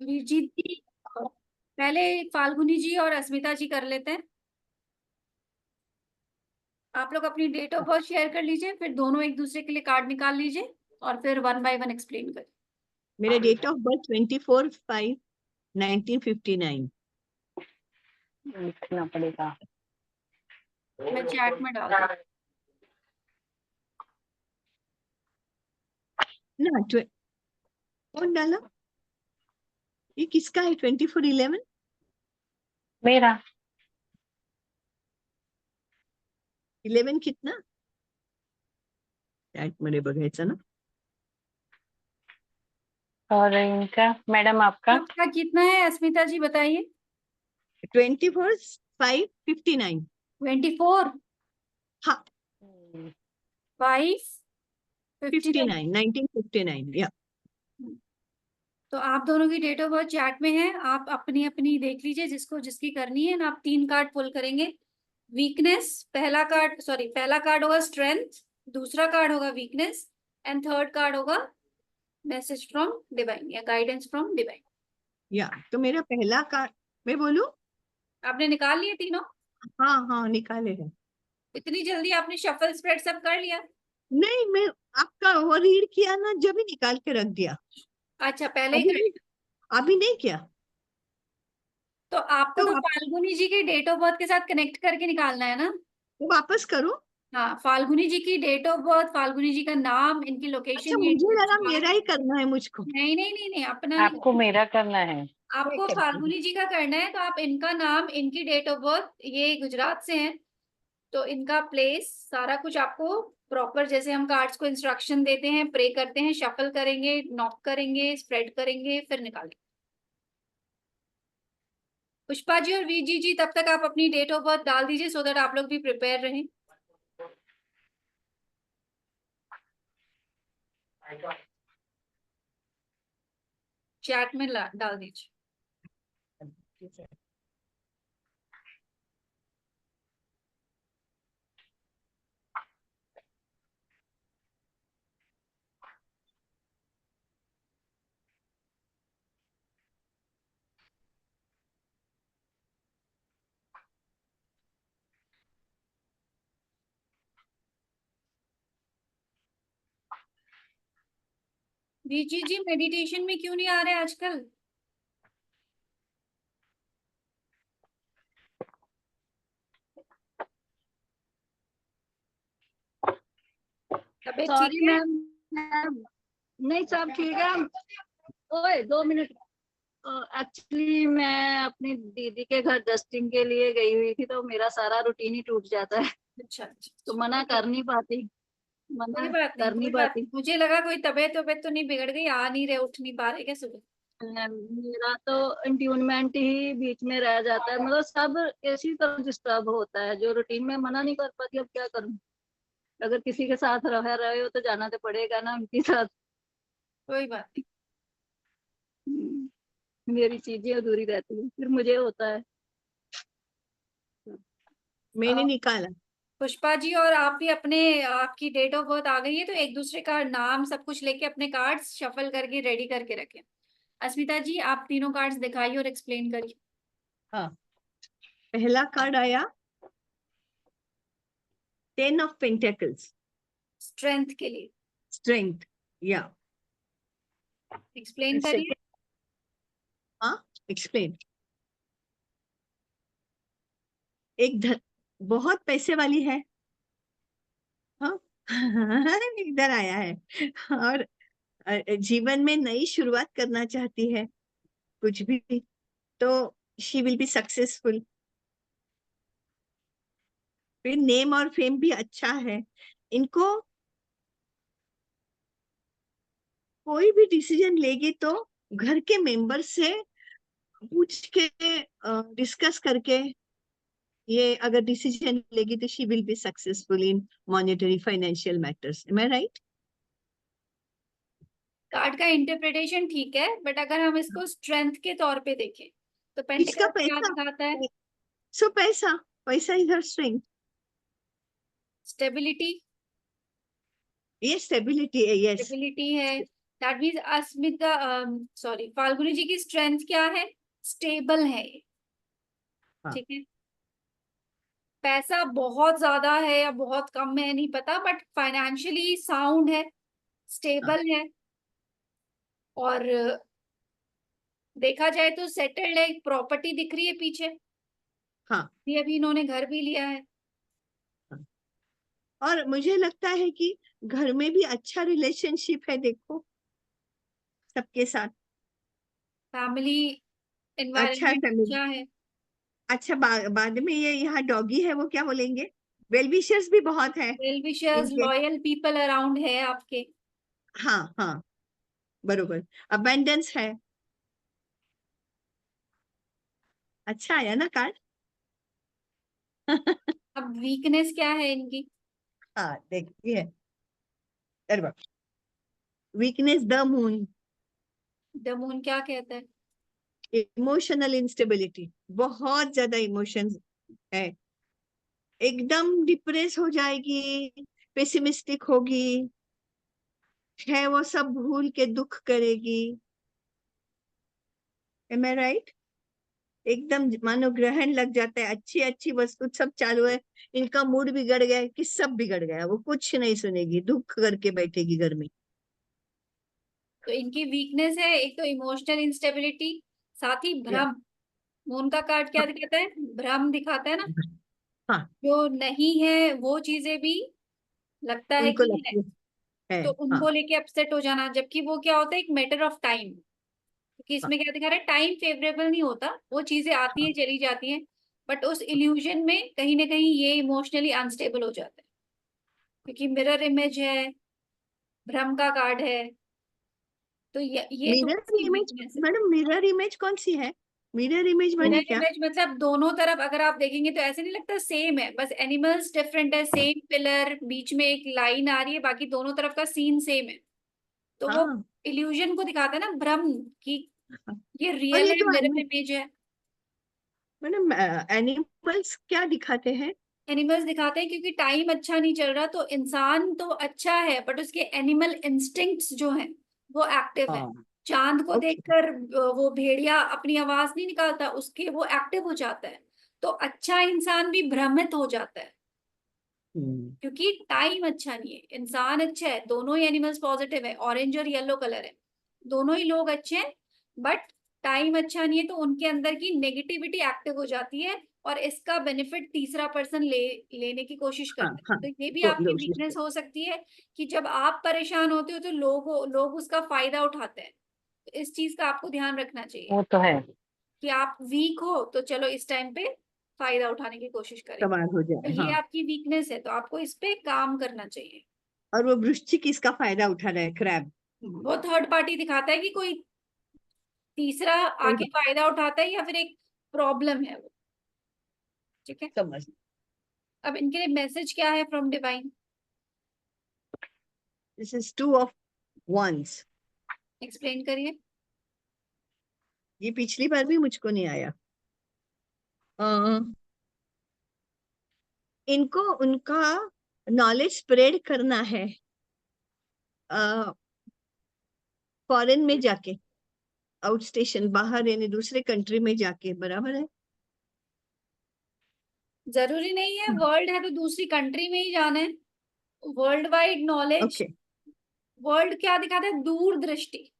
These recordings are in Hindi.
विरजीत जी, पहले फाल्गुनी जी और अस्मिता जी कर लेते हैं। आप लोग अपनी डेट ऑफ बर्थ शेयर कर लीजिए, फिर दोनों एक दूसरे के लिए कार्ड निकाल लीजिए और फिर 1 बाय 1 एक्सप्लेन करिए। मेरा डेट ऑफ बर्थ 24/5/1959। लिखना पड़ेगा। मैं चैट में डाल दूँ। ना कौन डाला? ये किसका है? 24/11? मेरा 11 कितना? चॅट मध्ये बघायचं ना। और इनका मैडम आपका आपका कितना है अस्मिता जी, बताइए। 24/5/59। 24 हाँ 5 59 1959 या। तो आप दोनों की डेट ऑफ बर्थ चैट में है, आप अपनी अपनी देख लीजिए जिसको जिसकी करनी है ना। आप 3 कार्ड पुल करेंगे। वीकनेस पहला कार्ड होगा स्ट्रेंथ, दूसरा कार्ड होगा वीकनेस एंड थर्ड कार्ड होगा मैसेज फ्रॉम डिवाइन या गाइडेंस फ्रॉम डिवाइन। या तो मेरा पहला कार्ड मैं बोलूं? आपने निकाल लिए तीनों? हाँ हाँ निकाले हैं। इतनी जल्दी आपने शफल स्प्रेड सब कर लिया? नहीं, मैं आपका वो रीड किया ना, जब ही निकाल के रख दिया। अच्छा, पहले ही अभी कर। नहीं, अभी नहीं किया। तो आपको तो तो फाल्गुनी जी की डेट ऑफ बर्थ के साथ कनेक्ट करके निकालना है ना। वापस करो। हाँ, फाल्गुनी जी की डेट ऑफ बर्थ, फाल्गुनी जी का नाम, इनकी अच्छा, लोकेशन, ये मुझे लगा मेरा ही करना है मुझको। नहीं नहीं नहीं नहीं, अपना नहीं। आपको मेरा करना है। आपको फाल्गुनी जी का करना है, तो आप इनका नाम, इनकी डेट ऑफ बर्थ, ये गुजरात से हैं, तो इनका प्लेस सारा कुछ आपको प्रॉपर, जैसे हम कार्ड्स को इंस्ट्रक्शन देते हैं, प्रे करते हैं, शफल करेंगे, नॉक करेंगे, स्प्रेड करेंगे, फिर निकालेंगे। पुष्पा जी और वीजी जी, तब तक आप अपनी डेट ऑफ बर्थ डाल दीजिए सो दैट आप लोग भी प्रिपेयर रहें। चैट में डाल दीजिए। वीजी जी, मेडिटेशन में क्यों नहीं आ रहे आजकल? तबीयत ठीक सॉरी है? मैम, नहीं सब ठीक है। ओए 2 मिनट। एक्चुअली मैं अपनी दीदी के घर डस्टिंग के लिए गई हुई थी, तो मेरा सारा रूटीन ही टूट जाता है। अच्छा तो अच्छा, मना कर नहीं पाती, कोई मना बात नहीं, कर नहीं कोई बात पाती। नहीं। मुझे लगा कोई तबीयत तो नहीं बिगड़ गई, आ नहीं रहे, उठ नहीं पा रहे क्या सुबह? मेरा तो इंट्यूनमेंट ही बीच में रह जाता है, मतलब सब इसी तरह डिस्टर्ब होता है, जो रूटीन में मना नहीं कर पाती। अब क्या करूं? अगर किसी के साथ रह रहे हो तो जाना तो पड़ेगा ना उनके साथ। कोई बात नहीं। मेरी चीजें अधूरी रहती है, फिर मुझे होता है। मैंने निकाला। पुष्पा जी और आप भी अपने, आपकी डेट ऑफ बर्थ आ गई है, तो एक दूसरे का नाम सब कुछ लेके अपने कार्ड्स शफल करके रेडी करके रखें। अस्मिता जी, आप तीनों कार्ड्स दिखाइए और एक्सप्लेन करिए। हाँ, पहला कार्ड आया 10 ऑफ पेंटेकल्स, स्ट्रेंथ के लिए स्ट्रेंथ। या एक्सप्लेन करिए। हाँ, एक्सप्लेन। एक बहुत पैसे वाली है। हाँ इधर आया है। और जीवन में नई शुरुआत करना चाहती है, कुछ भी, तो शी विल बी सक्सेसफुल। फिर नेम और फेम भी अच्छा है इनको। कोई भी डिसीजन लेगी तो घर के मेंबर से पूछ के, डिस्कस करके, ये अगर डिसीजन लेगी तो she will be successful in monetary financial matters. Am I right? Card का इंटरप्रिटेशन ठीक है, बट अगर हम इसको स्ट्रेंथ के तौर पे देखें तो इसका पेंटिकल्स क्या पैसा, दिखाता है? सो पैसा, पैसा इज हर स्ट्रेंथ। स्टेबिलिटी, ये स्टेबिलिटी है, यस। स्टेबिलिटी है। That means Asmita sorry Falguni ji की स्ट्रेंथ क्या है, स्टेबल है ये, हाँ। ठीक है। पैसा बहुत ज्यादा है या बहुत कम है नहीं पता, बट फाइनेंशियली साउंड है, हाँ। स्टेबल है, और देखा जाए तो सेटल्ड है, एक प्रॉपर्टी दिख रही है पीछे, हाँ। ये अभी इन्होंने घर भी लिया है। हाँ। और मुझे लगता है कि घर में भी अच्छा रिलेशनशिप है, देखो सबके साथ फैमिली अच्छा एनवायरनमेंट फैमिली। अच्छा है। अच्छा, बाद में ये यहाँ डॉगी है, वो क्या बोलेंगे, वेल विशर्स भी बहुत है वेल विशर्स, इनके। लॉयल पीपल अराउंड है आपके। हाँ हाँ, बरोबर। अबेंडेंस है। अच्छा आया ना कार्ड। अब वीकनेस क्या है इनकी? हाँ देखती है, अरे बाप, weakness the moon, the moon क्या कहता है? इमोशनल इंस्टेबिलिटी, बहुत ज्यादा इमोशंस है, एकदम डिप्रेस हो जाएगी, पेसिमिस्टिक होगी, है वो सब भूल के दुख करेगी। M I right? एकदम मानो ग्रहण लग जाता है, अच्छी अच्छी वस्तु सब चालू है, इनका मूड बिगड़ गया है कि सब बिगड़ गया, वो कुछ नहीं सुनेगी, दुख करके बैठेगी घर में। तो इनकी वीकनेस है एक तो इमोशनल इंस्टेबिलिटी, साथ ही या भ्रम। मून का कार्ड क्या दिखाता है? भ्रम दिखाता है ना, हाँ, जो नहीं है वो चीजें भी लगता है उनको कि है, लगती है। तो हाँ उनको लेके अपसेट हो जाना, जबकि वो क्या होता है, एक मैटर ऑफ टाइम। क्योंकि हाँ इसमें क्या दिखा रहा है, टाइम फेवरेबल नहीं होता, वो चीजें आती हाँ है चली जाती हैं, बट उस इल्यूजन में कहीं ना कहीं ये इमोशनली अनस्टेबल हो जाता है, क्योंकि मिरर इमेज है, भ्रम का कार्ड है, तो ये थोड़ी मिरर सी इमेज, वीकनेस है। मैडम मिरर इमेज कौन सी है? मिरर इमेज माने मिरर क्या? इमेज मतलब दोनों तरफ अगर आप देखेंगे तो ऐसे नहीं लगता सेम है, बस एनिमल्स डिफरेंट है, सेम पिलर, बीच में एक लाइन आ रही है, बाकी दोनों तरफ का सीन सेम है, तो वो हाँ इल्यूजन को दिखाता है ना, भ्रम की हाँ। ये और रियल ये है, तो मिरर इमेज है। मैडम एनिमल्स क्या दिखाते हैं? एनिमल्स दिखाते हैं क्योंकि टाइम अच्छा नहीं चल रहा, तो इंसान तो अच्छा है बट उसके एनिमल इंस्टिंक्ट्स जो हैं वो एक्टिव है। हाँ। चांद को ओके। देखकर वो भेड़िया अपनी आवाज नहीं निकालता, उसके वो एक्टिव हो जाता है, तो अच्छा इंसान भी भ्रमित हो जाता है, क्योंकि टाइम अच्छा नहीं है, इंसान अच्छा है, दोनों ही एनिमल्स पॉजिटिव है, ऑरेंज और येलो कलर है, दोनों ही लोग अच्छे हैं, बट टाइम अच्छा नहीं है, तो उनके अंदर की नेगेटिविटी एक्टिव हो जाती है, और इसका बेनिफिट तीसरा पर्सन लेने की कोशिश हाँ करता है, हाँ, तो ये भी वो आपकी लोग वीकनेस हो सकती है, कि जब आप परेशान होते हो तो लोग उसका फायदा उठाते हैं, तो इस चीज का आपको ध्यान रखना चाहिए, वो तो है। कि आप वीक हो तो चलो इस टाइम पे फायदा उठाने की कोशिश करेंगे, सवार हो तो जाए, ये हाँ। आपकी वीकनेस है, तो आपको इस पे काम करना चाहिए। और वो वृश्चिक इसका फायदा उठा रहा है, क्रैब। वो थर्ड पार्टी दिखाता है कि कोई तीसरा सही आके बात, फायदा उठाता है, या फिर एक प्रॉब्लम है वो, ठीक है। समझ। अब इनके लिए मैसेज क्या है from divine? This is two of wands. Explain करिए। ये पिछली बार भी मुझको नहीं आया। अ, इनको उनका नॉलेज स्प्रेड करना है, फॉरेन में जाके, आउट स्टेशन, बाहर यानी दूसरे कंट्री में जाके, बराबर है? जरूरी नहीं है वर्ल्ड है तो दूसरी कंट्री में ही जाना है, world wide knowledge. Okay world क्या दिखाता है? दूरदृष्टि,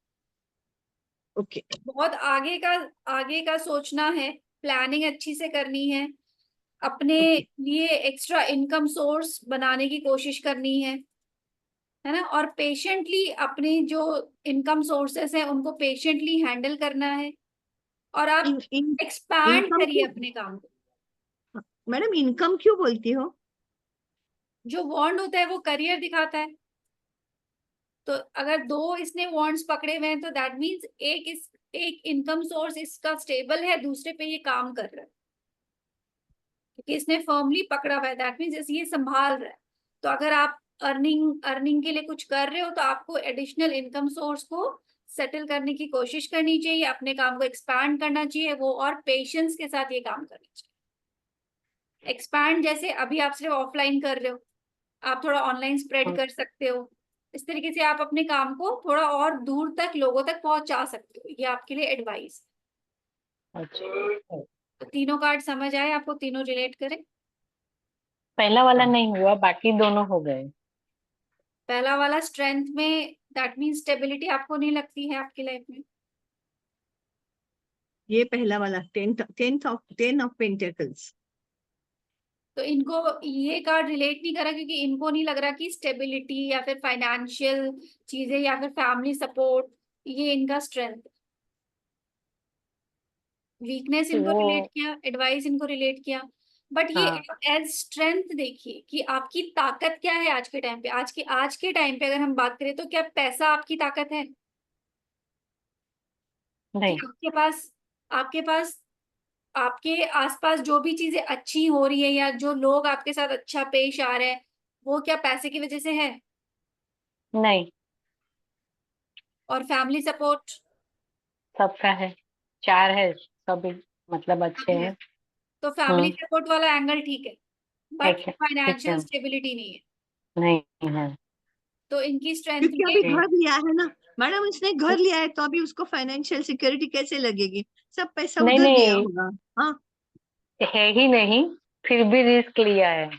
ओके। बहुत आगे का सोचना है, प्लानिंग अच्छी से करनी है, अपने ओके। लिए एक्स्ट्रा इनकम सोर्स बनाने की कोशिश करनी है ना, और पेशेंटली अपनी जो इनकम सोर्सेस है उनको पेशेंटली हैंडल करना है, और आप इन इन एक्सपैंड इनकम करिए क्यों, अपने काम को। मैडम इनकम क्यों बोलती हो? जो वॉन्ड होता है वो करियर दिखाता है, तो अगर दो इसने वॉन्ड्स पकड़े हुए हैं तो दैट मीन्स एक इनकम सोर्स इसका स्टेबल है, दूसरे पे ये काम कर रहा है, क्योंकि इसने फर्मली पकड़ा हुआ है, दैट मीन्स ये संभाल रहा है। तो अगर आप अर्निंग के लिए कुछ कर रहे हो तो आपको एडिशनल इनकम सोर्स को सेटल करने की कोशिश करनी चाहिए, अपने काम को एक्सपैंड करना चाहिए वो, और पेशेंस के साथ ये काम करना चाहिए। एक्सपैंड जैसे अभी आप सिर्फ ऑफलाइन कर रहे हो, आप थोड़ा ऑनलाइन स्प्रेड कर सकते हो, इस तरीके से आप अपने काम को थोड़ा और दूर तक लोगों तक पहुंचा सकते हो, ये आपके लिए एडवाइस। अच्छा, तो तीनों कार्ड समझ आए आपको, तीनों रिलेट करें? पहला वाला नहीं हुआ, बाकी दोनों हो गए। पहला वाला स्ट्रेंथ में, दैट मीन स्टेबिलिटी आपको नहीं लगती है आपकी लाइफ में? ये पहला वाला टेन ऑफ पेंटिकल्स। तो इनको ये कार्ड रिलेट नहीं करा क्योंकि इनको नहीं लग रहा कि स्टेबिलिटी या फिर फाइनेंशियल चीजें या फिर फैमिली सपोर्ट ये इनका स्ट्रेंथ। वीकनेस इनको वो रिलेट किया, एडवाइस इनको रिलेट किया, बट ये हाँ, एज स्ट्रेंथ देखिए कि आपकी ताकत क्या है आज के टाइम पे। आज के टाइम पे अगर हम बात करें तो क्या पैसा आपकी ताकत है? कि नहीं आपके पास आपके आसपास जो भी चीजें अच्छी हो रही है या जो लोग आपके साथ अच्छा पेश आ रहे हैं वो क्या पैसे की वजह से है? नहीं, और फैमिली सपोर्ट सबका है, चार है, सभी मतलब अच्छे है, हैं। तो फैमिली हम्म, सपोर्ट वाला एंगल ठीक है, बट ठीक है, ठीक फाइनेंशियल है, स्टेबिलिटी नहीं है। नहीं है। तो इनकी स्ट्रेंथ क्योंकि में अभी घर लिया है ना मैडम, इसने घर लिया है तो अभी उसको फाइनेंशियल सिक्योरिटी कैसे लगेगी? सब पैसा नहीं उधर गया नहीं, होगा। हाँ, है ही नहीं, फिर भी रिस्क लिया है।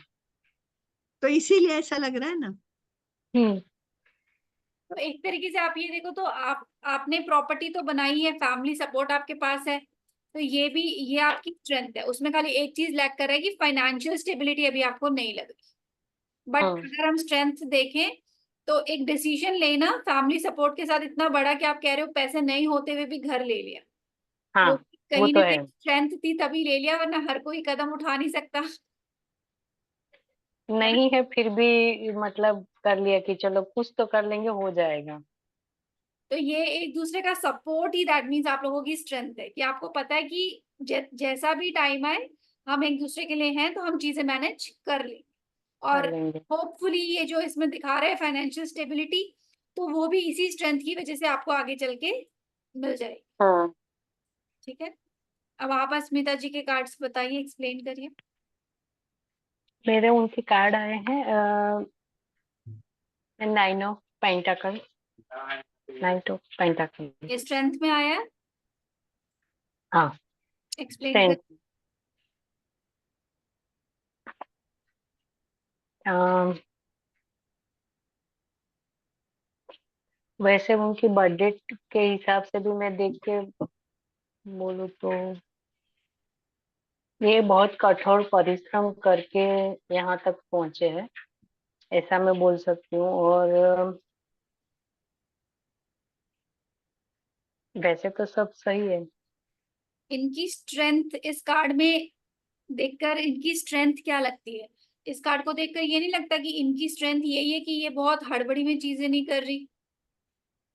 तो इसीलिए ऐसा लग रहा है ना। हम्म, तो एक तरीके से आप ये देखो तो आपने प्रॉपर्टी तो बनाई है, फैमिली सपोर्ट आपके पास है, तो ये आपकी स्ट्रेंथ है। उसमें खाली एक चीज लैक कर रहा है कि फाइनेंशियल स्टेबिलिटी अभी आपको नहीं लग रही। बट हम्म, अगर हम स्ट्रेंथ देखें तो एक डिसीजन लेना फैमिली सपोर्ट के साथ इतना बड़ा कि आप कह रहे हो पैसे नहीं होते हुए भी घर ले लिया, वो हाँ, वो कहीं तो ना है। कहीं स्ट्रेंथ थी तभी ले लिया, वरना हर कोई कदम उठा नहीं सकता, है ना? नहीं है फिर भी मतलब कर लिया कि चलो कुछ तो कर लेंगे, हो जाएगा। तो ये एक दूसरे का सपोर्ट ही दैट मीन्स आप लोगों की स्ट्रेंथ है कि आपको पता है कि जैसा भी टाइम आए हम एक दूसरे के लिए हैं तो हम चीजें मैनेज कर लें। कर और लेंगे। होपफुली ये जो इसमें दिखा रहे हैं फाइनेंशियल स्टेबिलिटी, तो वो भी इसी स्ट्रेंथ की वजह से आपको आगे चल के मिल जाएगी। हाँ, ठीक है, अब आप अस्मिता जी के कार्ड्स बताइए, एक्सप्लेन करिए। मेरे उनके कार्ड आए हैं, 9 ऑफ पेंटाकल, 9 ऑफ पेंटाकल। ये स्ट्रेंथ में आया है, हाँ, एक्सप्लेन कर। स्ट्रेंथ। वैसे उनकी बर्थडे के हिसाब से भी मैं देख के बोलूँ तो ये बहुत कठोर परिश्रम करके यहाँ तक पहुंचे हैं, ऐसा मैं बोल सकती हूँ। और वैसे तो सब सही है। इनकी स्ट्रेंथ इस कार्ड में देखकर इनकी स्ट्रेंथ क्या लगती है? इस कार्ड को देखकर ये नहीं लगता कि इनकी स्ट्रेंथ यही है कि ये बहुत हड़बड़ी में चीजें नहीं कर रही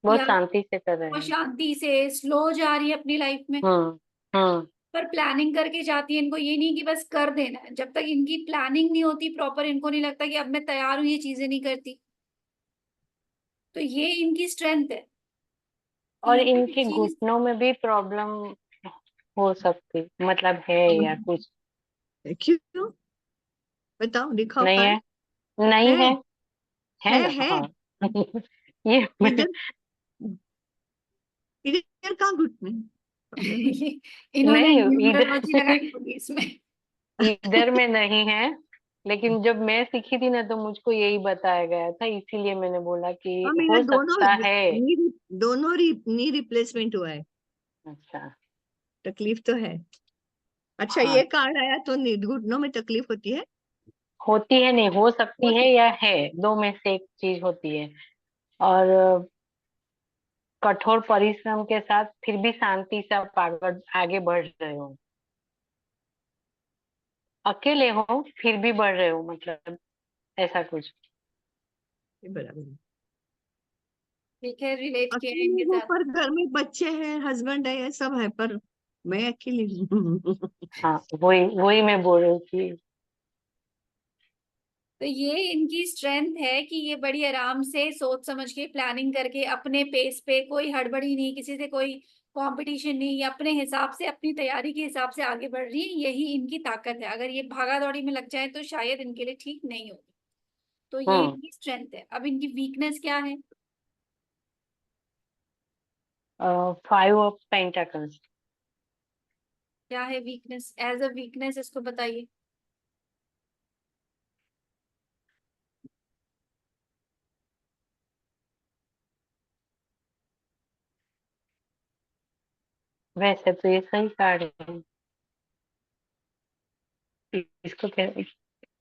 बहुत या शांति से कर रहे वो हैं। शांति से स्लो जा रही है अपनी लाइफ में, हम्म, हम्म, पर प्लानिंग करके जाती है। इनको ये नहीं कि बस कर देना है, जब तक इनकी प्लानिंग नहीं होती प्रॉपर इनको नहीं लगता कि अब मैं तैयार हूं, ये चीजें नहीं करती। तो ये इनकी स्ट्रेंथ है कि और ये इनके चीज घुटनों में भी प्रॉब्लम हो सकती, मतलब है या कुछ। क्यों? बताओ, दिखाओ नहीं है, कार्ड। नहीं है है ना, है हाँ। ये इधर, इधर कहाँ घुटने प्रॉब्लम है? इन्होंने नहीं, न्यूमरोलॉजी इधर लगाई होगी इसमें। इधर में नहीं है, लेकिन जब मैं सीखी थी ना तो मुझको यही बताया गया था, इसीलिए मैंने बोला कि हाँ, मेरा हो दोनों सकता है। नी रिप्लेसमेंट हुआ है। अच्छा, तकलीफ तो है। अच्छा, हाँ, ये कार्ड आया तो घुटनों में तकलीफ होती है। होती है, नहीं हो हो सकती है सक- या है, दो में से एक चीज होती है। और कठोर परिश्रम के साथ फिर भी शांति से आप आगे बढ़ रहे हो, अकेले हो फिर भी बढ़ रहे हो, मतलब ऐसा कुछ। बराबर है। ठीक है, रिलेट किया है अकेले इनके हूँ साथ। पर घर में बच्चे हैं, हस्बैंड है, ये सब है, पर मैं अकेली हूँ। हाँ, वही वही मैं बोल रही थी। तो ये इनकी स्ट्रेंथ है कि ये बड़ी आराम से सोच समझ के प्लानिंग करके अपने पेस पे, कोई हड़बड़ी नहीं, किसी से कोई कंपटीशन नहीं, ये अपने हिसाब से अपनी तैयारी के हिसाब से आगे बढ़ रही है, यही इनकी ताकत है। अगर ये भागा दौड़ी में लग जाए तो शायद इनके लिए ठीक नहीं होगी। तो ये इनकी स्ट्रेंथ है। अब इनकी वीकनेस क्या है? 5 ऑफ पेंटाकल्स। क्या है वीकनेस? एज अ वीकनेस इसको बताइए। वैसे तो ये सही कार्ड है, इसको क्या,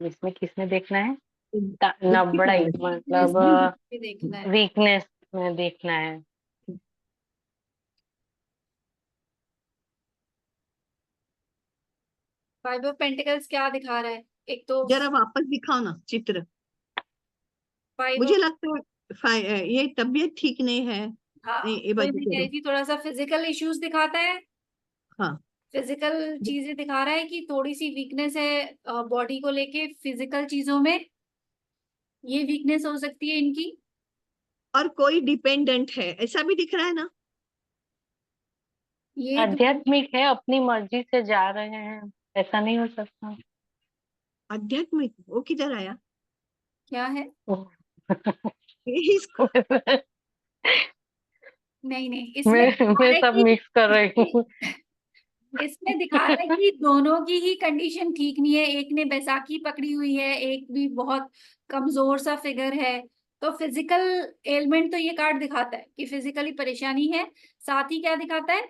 इसमें किसने देखना है? इसकी नबड़ाई कार्ड मतलब ये देखना है। वीकनेस में देखना है। फाइव ऑफ पेंटिकल्स क्या दिखा रहा है? एक तो जरा वापस दिखाओ ना चित्र। फाइव मुझे ऑफ, लगता है ये तबीयत ठीक नहीं है। हाँ नहीं, ये वही बंद मैं कह रही करो। थी, थोड़ा सा फिजिकल इश्यूज दिखाता है। हाँ, फिजिकल चीजें दिखा रहा है कि थोड़ी सी वीकनेस है बॉडी को लेके, फिजिकल चीजों में ये वीकनेस हो सकती है इनकी। और कोई डिपेंडेंट है ऐसा भी दिख रहा है ना। ये तो आध्यात्मिक है, अपनी मर्जी से जा रहे हैं, ऐसा नहीं हो सकता। आध्यात्मिक वो किधर आया? क्या है? ये इसको नहीं नहीं, इसमें दिखा मैं रहा है सब कि मिक्स कर रही हूँ। इसमें दिखा रहा है कि दोनों की ही कंडीशन ठीक नहीं है। एक ने बैसाखी पकड़ी हुई है, एक भी बहुत कमजोर सा फिगर है। तो फिजिकल एलिमेंट तो ये कार्ड दिखाता है कि फिजिकली परेशानी है। साथ ही क्या दिखाता है?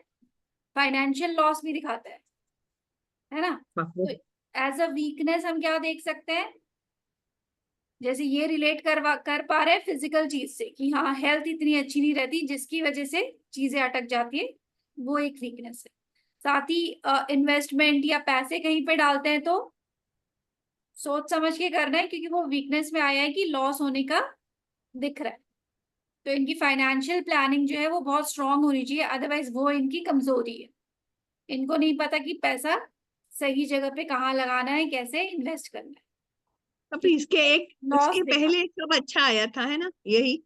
फाइनेंशियल लॉस भी दिखाता है ना। बाप रे। तो एज अ वीकनेस हम क्या देख सकते हैं? जैसे ये रिलेट कर पा रहे हैं फिजिकल चीज से कि हाँ हेल्थ इतनी अच्छी नहीं रहती जिसकी वजह से चीजें अटक जाती है, वो एक वीकनेस है। साथ ही इन्वेस्टमेंट या पैसे कहीं पे डालते हैं तो सोच समझ के करना है, क्योंकि वो वीकनेस में आया है कि लॉस होने का दिख रहा है। तो इनकी फाइनेंशियल प्लानिंग जो है वो बहुत स्ट्रांग होनी चाहिए, अदरवाइज वो इनकी कमजोरी है। इनको नहीं पता कि पैसा सही जगह पे कहाँ लगाना है, कैसे इन्वेस्ट करना है। अब ठीक इसके है, एक लॉस इसके दिखा। पहले सब अच्छा आया था है ना। यही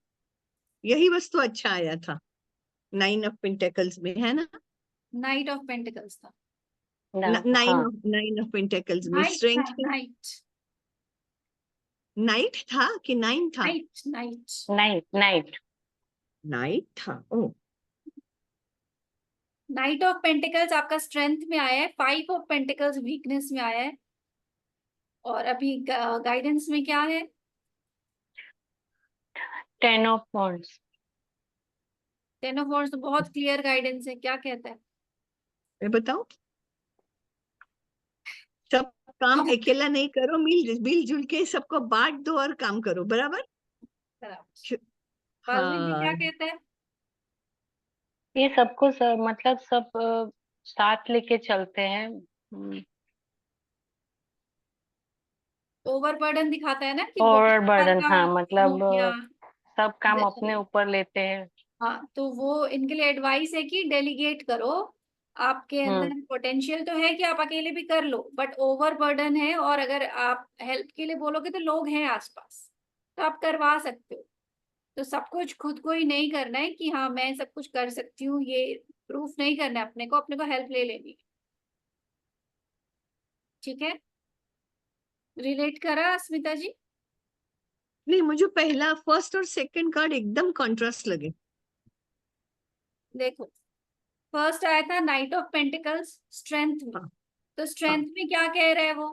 यही वस्तु अच्छा आया था 9 ऑफ पेंटेकल्स में है ना। नाइट ऑफ पेंटिकल्स था। हाँ, 9 ऑफ पेंटेकल्स में नाइट था, स्ट्रेंथ। नाइट। नाइट था कि 9 था? Night, night. Night night. Night था। ओ, नाइट ऑफ पेंटिकल्स आपका स्ट्रेंथ में आया है, फाइव ऑफ पेंटिकल्स वीकनेस में आया है। और अभी गाइडेंस में क्या है? 10 of wands. Ten of wands तो बहुत क्लियर गाइडेंस है, क्या कहता है? मैं बताऊं, सब काम अकेला नहीं करो, मिलजुल के सबको बांट दो और काम करो बराबर। पॉजिटिव में क्या हाँ, कहता है? ये सबको सब मतलब सब साथ लेके चलते हैं। ओवरबर्डन दिखाता है ना कि बहुत और बर्डन, सारा हाँ हो मतलब गया। सब काम अपने ऊपर लेते हैं। हाँ, तो वो इनके लिए एडवाइस है कि डेलीगेट करो। आपके हम्म। अंदर पोटेंशियल तो है कि आप अकेले भी कर लो, बट ओवरबर्डन है, और अगर आप हेल्प के लिए बोलोगे तो लोग हैं आसपास, तो आप करवा सकते हो। तो सब कुछ खुद को ही नहीं करना है कि हाँ मैं सब कुछ कर सकती हूँ, ये प्रूफ नहीं करना है अपने को हेल्प ले लेनी है। ठीक है, रिलेट करा अस्मिता जी? नहीं मुझे पहला फर्स्ट और सेकंड कार्ड एकदम कॉन्ट्रास्ट लगे। देखो, फर्स्ट आया था नाइट ऑफ पेंटिकल्स स्ट्रेंथ में। हाँ, तो हाँ, स्ट्रेंथ में क्या कह रहे हैं वो?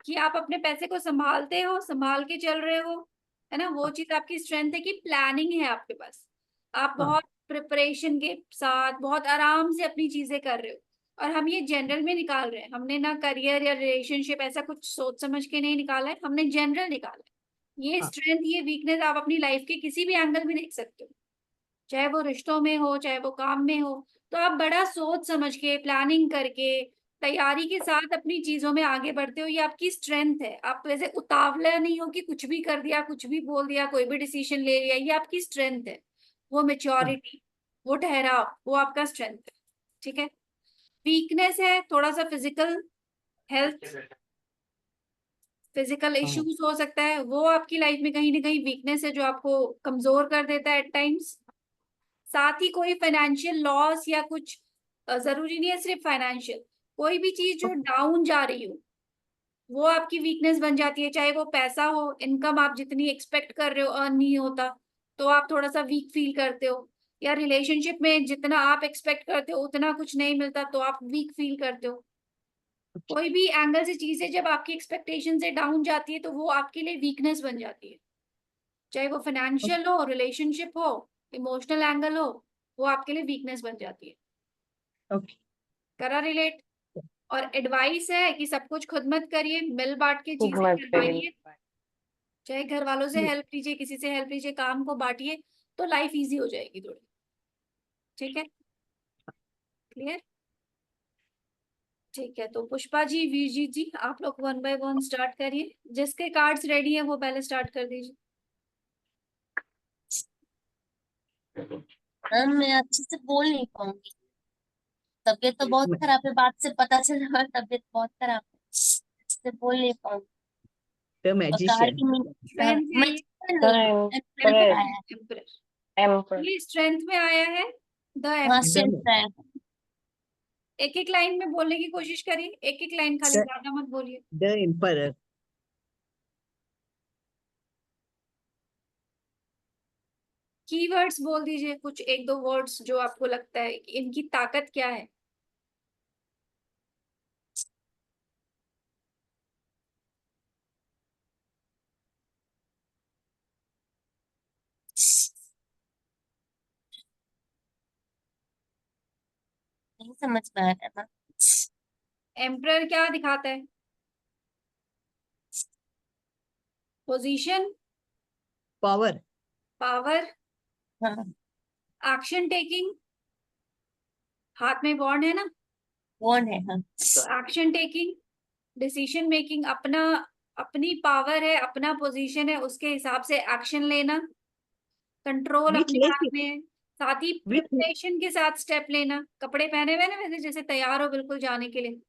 कि आप अपने पैसे को संभालते हो, संभाल के चल रहे हो, है ना। वो हाँ, चीज आपकी स्ट्रेंथ है कि प्लानिंग है आपके पास। आप हाँ, बहुत प्रिपरेशन के साथ बहुत आराम से अपनी चीजें कर रहे हो। और हम ये जनरल में निकाल रहे हैं, हमने ना करियर या रिलेशनशिप ऐसा कुछ सोच समझ के नहीं निकाला है, हमने जनरल निकाला है। ये हाँ, स्ट्रेंथ, ये वीकनेस आप अपनी लाइफ के किसी भी एंगल में देख सकते हो, चाहे वो रिश्तों में हो, चाहे वो काम में हो। तो आप बड़ा सोच समझ के, प्लानिंग करके, तैयारी के साथ अपनी चीजों में आगे बढ़ते हो, ये आपकी स्ट्रेंथ है। आप वैसे उतावला नहीं हो कि कुछ भी कर दिया, कुछ भी बोल दिया, कोई भी डिसीजन ले लिया, ये आपकी स्ट्रेंथ है। वो हाँ, मेच्योरिटी, वो ठहराव, वो आपका स्ट्रेंथ है। ठीक है। वीकनेस है थोड़ा सा फिजिकल हेल्थ, फिजिकल हाँ। इश्यूज हो सकता है, वो आपकी लाइफ में कहीं ना कहीं वीकनेस है जो आपको कमजोर कर देता है एट टाइम्स। साथ ही कोई फाइनेंशियल लॉस या कुछ, जरूरी नहीं है सिर्फ फाइनेंशियल, कोई भी चीज जो डाउन जा रही हो, वो आपकी वीकनेस बन जाती है। चाहे वो पैसा हो, इनकम आप जितनी एक्सपेक्ट कर रहे हो अर्न नहीं होता तो आप थोड़ा सा वीक फील करते हो, या रिलेशनशिप में जितना आप एक्सपेक्ट करते हो उतना कुछ नहीं मिलता तो आप वीक फील करते हो। कोई भी एंगल से चीजें जब आपकी एक्सपेक्टेशन से डाउन जाती है तो वो आपके लिए वीकनेस बन जाती है। चाहे वो फाइनेंशियल हो, रिलेशनशिप हो, इमोशनल एंगल हो, वो आपके लिए वीकनेस बन जाती है। ओके। करा रिलेट? और एडवाइस है कि सब कुछ खुद मत करिए, मिल बांट के खुद चीजें मत करिए। करवाइए। चाहे घर वालों से हेल्प लीजिए, किसी से हेल्प लीजिए, काम को बांटिए तो लाइफ इजी हो जाएगी थोड़ी। ठीक है, क्लियर? ठीक है, तो पुष्पा जी, वीरजीत जी, आप लोग 1 बाय 1 स्टार्ट करिए। जिसके कार्ड्स रेडी है वो पहले स्टार्ट कर दीजिए। मैम मैं अच्छे से बोल नहीं पाऊंगी, तबीयत तो बहुत खराब है, बात से पता चल रहा है तबीयत बहुत खराब है, अच्छे से बोल नहीं पाऊंगी। द और कार्ड मैजिशियन। की स्ट्रेंथ है ये, एम्प्रेस आया है। एम्परर। एम्पर ये स्ट्रेंथ में आया है, द हाँ एम्परर। स्ट्रेंथ आया है। एक एक लाइन में बोलने की कोशिश करिए, एक एक लाइन खाली, ज्यादा मत बोलिए। The emperor. कीवर्ड्स बोल दीजिए कुछ, एक दो वर्ड्स जो आपको लगता है कि इनकी ताकत क्या है। नहीं समझ में आ रहा है मैम। एम्परर क्या दिखाता है? Position, power. पावर, हाँ एक्शन टेकिंग, हाथ में बॉन्ड है ना, कौन है? हाँ तो एक्शन टेकिंग, डिसीजन मेकिंग, अपना अपनी पावर है, अपना पोजीशन है, उसके हिसाब से एक्शन लेना, कंट्रोल विथ अपने हाथ लेस। में है। साथ ही विथ। प्रिपरेशन के साथ स्टेप लेना, कपड़े पहने हुए ना वैसे, जैसे तैयार हो बिल्कुल जाने के लिए,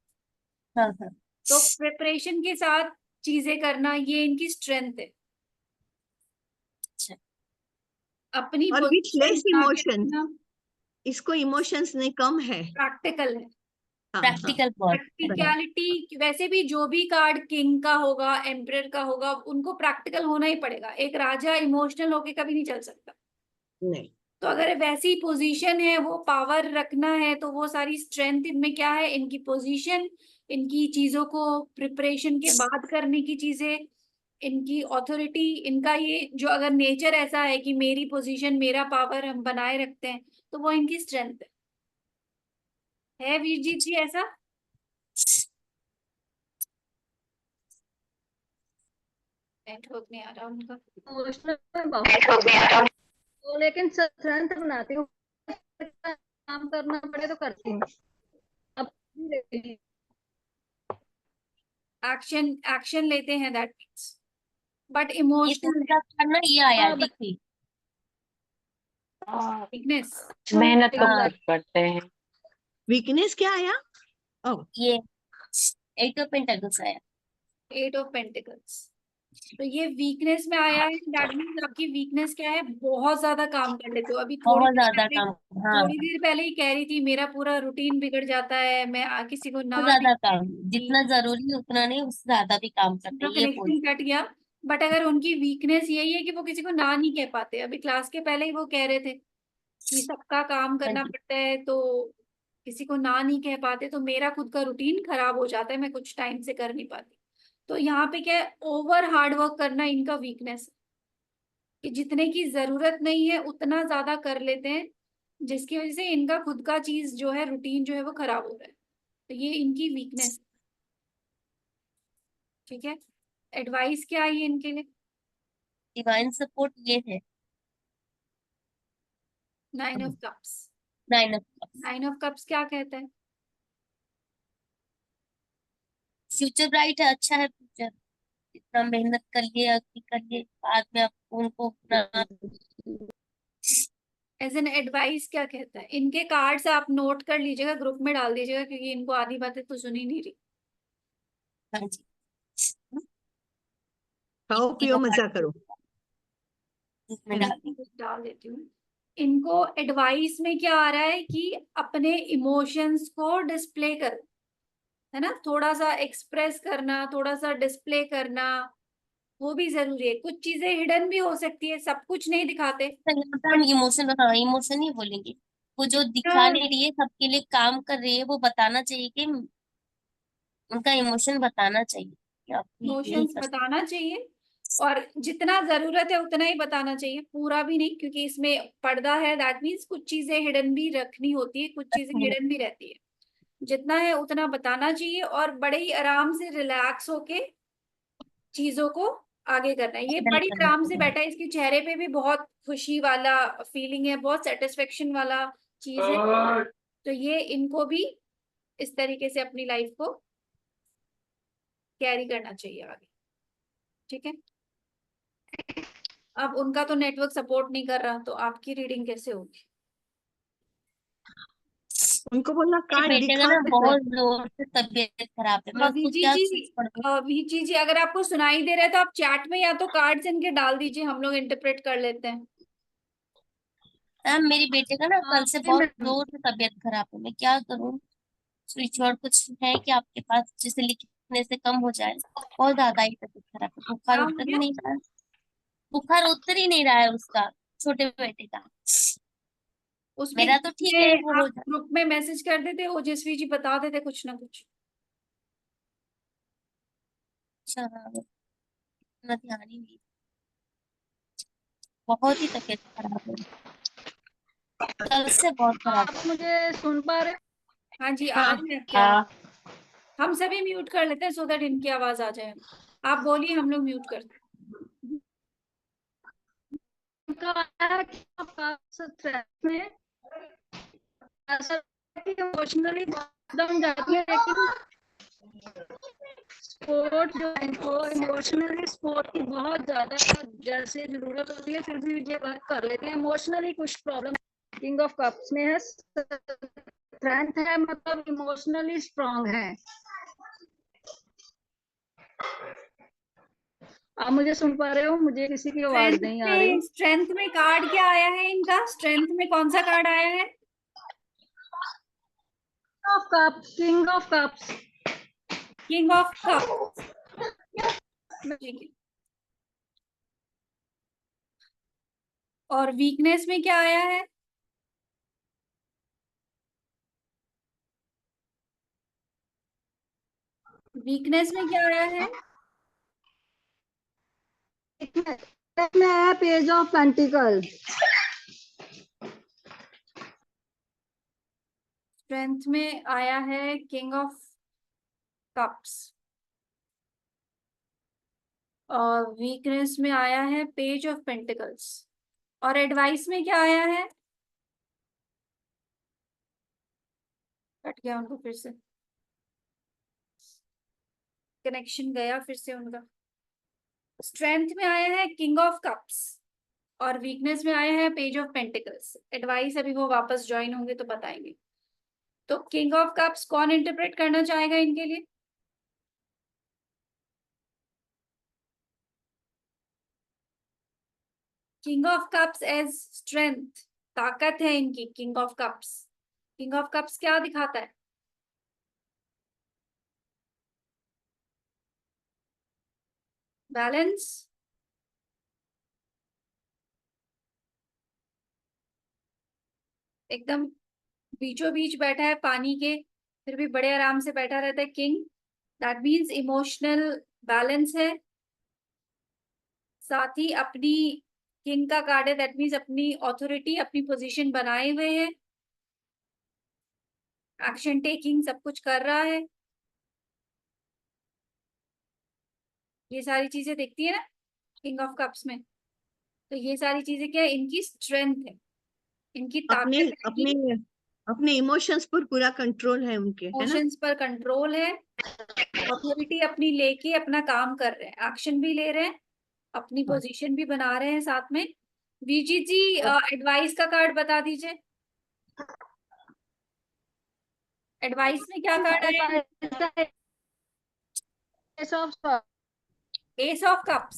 हाँ हाँ तो प्रिपरेशन के साथ चीजें करना, ये इनकी स्ट्रेंथ है। अच्छा। अपनी और विथ पोजीशन लेस बना के इमोशंस। रखना, इसको इमोशंस नहीं कम है। प्रैक्टिकल है। हाँ हाँ। प्रैक्टिकल बहुत है। प्रैक्टिकलिटी, वैसे भी जो भी कार्ड किंग का होगा, एम्परर का होगा, उनको प्रैक्टिकल होना ही पड़ेगा। एक राजा इमोशनल होके कभी नहीं चल सकता। नहीं। तो अगर वैसी पोजीशन है, वो पावर रखना है, तो वो सारी स्ट्रेंथ इनमें क्या है? इनकी पोजीशन, इनकी चीजों को प्रिपरेशन के बाद करने की चीजें, इनकी ऑथोरिटी, इनका ये जो अगर नेचर ऐसा है कि मेरी पोजीशन, मेरा पावर हम बनाए रखते हैं, तो वो इनकी स्ट्रेंथ है वीरजीत जी ऐसा? नेटवर्क नहीं आ रहा उनका। इमोशनल में बहुत तो, लेकिन स्ट्रेंथ बनाती हूँ, काम करना पड़े तो करती हूँ। अब एक्शन, एक्शन लेते हैं, दैट मीन्स, बट ये इमोशनल दूसरा कार्ड ना ये आया हाँ, देखिए। वीकनेस। मेहनत तो हाँ। खुद करते हैं। वीकनेस क्या आया? ओह। ये 8 ऑफ पेंटाकल्स आया। 8 ऑफ पेंटिकल्स, तो ये वीकनेस में आया है। दैट मीन्स आपकी वीकनेस क्या है? बहुत ज्यादा काम कर लेते हो। अभी बहुत ज्यादा काम। हाँ थोड़ी देर पहले ही कह रही थी मेरा पूरा रूटीन बिगड़ जाता है, मैं किसी को ना बहुत नहीं ज्यादा काम, कहती, जितना जरूरी है उतना नहीं, उससे ज्यादा भी काम करते पूरा हैं, ये बोल। कनेक्शन कट गया। बट अगर उनकी वीकनेस यही है कि वो किसी को ना नहीं कह पाते, अभी क्लास के पहले ही वो कह रहे थे कि सबका काम हाँ करना जी। पड़ता है तो किसी को ना नहीं कह पाते, तो मेरा खुद का रूटीन खराब हो जाता है, मैं कुछ टाइम से कर नहीं पाती। तो यहाँ पे क्या है? ओवर हार्ड वर्क करना इनका वीकनेस है, कि जितने की जरूरत नहीं है उतना ज्यादा कर लेते हैं, जिसकी वजह से इनका खुद का चीज जो है, रूटीन जो है वो खराब हो रहा है। तो ये इनकी वीकनेस। ठीक है, एडवाइस क्या है इनके लिए? डिवाइन सपोर्ट ये है। 9 of cups. 9 of cups. 9 of cups क्या कहता है? फ्यूचर ब्राइट है, अच्छा है फ्यूचर। इतना मेहनत करिए, अभी करिए, बाद में आप उनको अपना। एज एन एडवाइस क्या कहता है? इनके कार्ड्स आप नोट कर लीजिएगा, ग्रुप में डाल दीजिएगा, क्योंकि इनको आधी बातें तो सुनी नहीं रही। हाँ जी। खाओ पियो तीनों मजा करो। कार्ड इसमें डाल दी। डाल देती हूँ। इनको एडवाइस में क्या आ रहा है कि अपने इमोशंस को डिस्प्ले करो, है ना, थोड़ा सा एक्सप्रेस करना, थोड़ा सा डिस्प्ले करना, वो भी जरूरी है। कुछ चीजें हिडन भी हो सकती है, सब कुछ नहीं दिखाते। तो यहाँ पे हम इमोशन, हाँ इमोशन ही बोलेंगे। वो जो दिखा नहीं रही है, सबके लिए काम कर रही है, वो बताना चाहिए कि उनका इमोशन बताना चाहिए कि आप यही इमोशंस कर सकते बताना चाहिए, और जितना जरूरत है उतना ही बताना चाहिए, पूरा भी नहीं, क्योंकि इसमें पर्दा है, दैट मीन्स कुछ चीजें हिडन भी रखनी होती है, कुछ चीजें हैं। हिडन भी रहती है। जितना है उतना बताना चाहिए, और बड़े ही आराम से रिलैक्स होके चीजों को आगे करना है। ये हैंडल बड़ी करना आराम से चाहिए। बैठा है, इसके चेहरे पे भी बहुत खुशी वाला फीलिंग है, बहुत सेटिस्फेक्शन वाला चीज है। तो ये इनको भी इस तरीके से अपनी लाइफ को कैरी करना चाहिए आगे। ठीक है, अब उनका तो नेटवर्क सपोर्ट नहीं कर रहा, तो आपकी रीडिंग कैसे होगी? उनको बोलना मेरे कार्ड बेटे का दिखा ना दे सर। बहुत जोर से तबीयत खराब है, मैं उसको वीजी क्या जी, कुछ पढ़ दूं? वीजी जी, अगर आपको सुनाई दे रहा है तो आप चैट में या तो कार्ड्स इनके डाल दीजिए, हम लोग इंटरप्रेट कर लेते हैं। मैम मेरे बेटे का ना कल से जी बहुत मैम। जोर से तबीयत खराब है, मैं क्या करूं? स्विच और कुछ है कि आपके पास जिसे लिखने से कम हो जाए? बहुत ज्यादा ही तबीयत खराब है, बुखार क्या हो उतर ही गया? नहीं रहा है। बुखार उतर ही नहीं रहा है उसका, छोटे बेटे का। उसमें मेरा तो ठीक है, वो हो आप जाए। ग्रुप में मैसेज कर देते, ओजस्वी जी बता देते कुछ ना कुछ। अच्छा हाँ, इतना ध्यान ही नहीं। बहुत ही तबीयत खराब है, कल से बहुत खराब आप मुझे सुन पा रहे हाँ जी, आ हाँ रही है आपकी आवाज। हाँ हम सभी म्यूट कर लेते हैं सो दैट इनकी आवाज आ जाए। आप बोलिए, हम लोग म्यूट करते हैं। उनका आया है कि आपका स्ट्रेस में ऐसा है कि इमोशनली डाउन जाती है, लेकिन सपोर्ट जो है इनको इमोशनली सपोर्ट की बहुत ज्यादा जैसे जरूरत होती है, फिर भी ये वर्क कर लेते हैं। इमोशनली कुछ प्रॉब्लम किंग ऑफ कप्स में है, स्ट्रेंथ है, मतलब इमोशनली स्ट्रांग है। आप मुझे सुन पा रहे हो? मुझे किसी की आवाज नहीं आ रही। स्ट्रेंथ में कार्ड क्या आया है इनका? स्ट्रेंथ में कौन सा कार्ड आया है? Of cups, king of cups. King of cup. ठीक है, और वीकनेस में क्या आया है? वीकनेस में क्या आया है? में है पेज ऑफ पेंटिकल। स्ट्रेंथ में आया है किंग ऑफ कप्स, और वीकनेस में आया है पेज ऑफ पेंटिकल्स, और एडवाइस में क्या आया है? कट गया उनको फिर से, कनेक्शन गया फिर से उनका। स्ट्रेंथ में आया है किंग ऑफ कप्स, और वीकनेस में आया है पेज ऑफ पेंटिकल्स। एडवाइस अभी वो वापस ज्वाइन होंगे तो बताएंगे। तो किंग ऑफ कप्स कौन इंटरप्रेट करना चाहेगा इनके लिए? King of cups as strength, ताकत है इनकी। King of cups, king of cups क्या दिखाता है? बैलेंस। एकदम बीचों बीच बैठा है पानी के, फिर भी बड़े आराम से बैठा रहता है king. That means emotional balance है। साथ ही अपनी, किंग का कार्ड है, दैट मीन्स अपनी ऑथोरिटी, अपनी पोजीशन बनाए हुए है, एक्शन टेकिंग सब कुछ कर रहा है। ये सारी चीजें दिखती है ना किंग ऑफ कप्स में। तो ये सारी चीजें क्या है? इनकी स्ट्रेंथ है, इनकी अपने ताकत है अपने कि अपने इमोशंस पर पूरा कंट्रोल है उनके, है ना। इमोशंस पर कंट्रोल है, ऑथोरिटी अपनी लेके अपना काम कर रहे हैं, एक्शन भी ले रहे हैं, अपनी हाँ। पोजीशन भी बना रहे हैं साथ में। वीजी जी, एडवाइस का कार्ड बता दीजिए। एडवाइस में क्या कार्ड आया है? Ace of S of cups.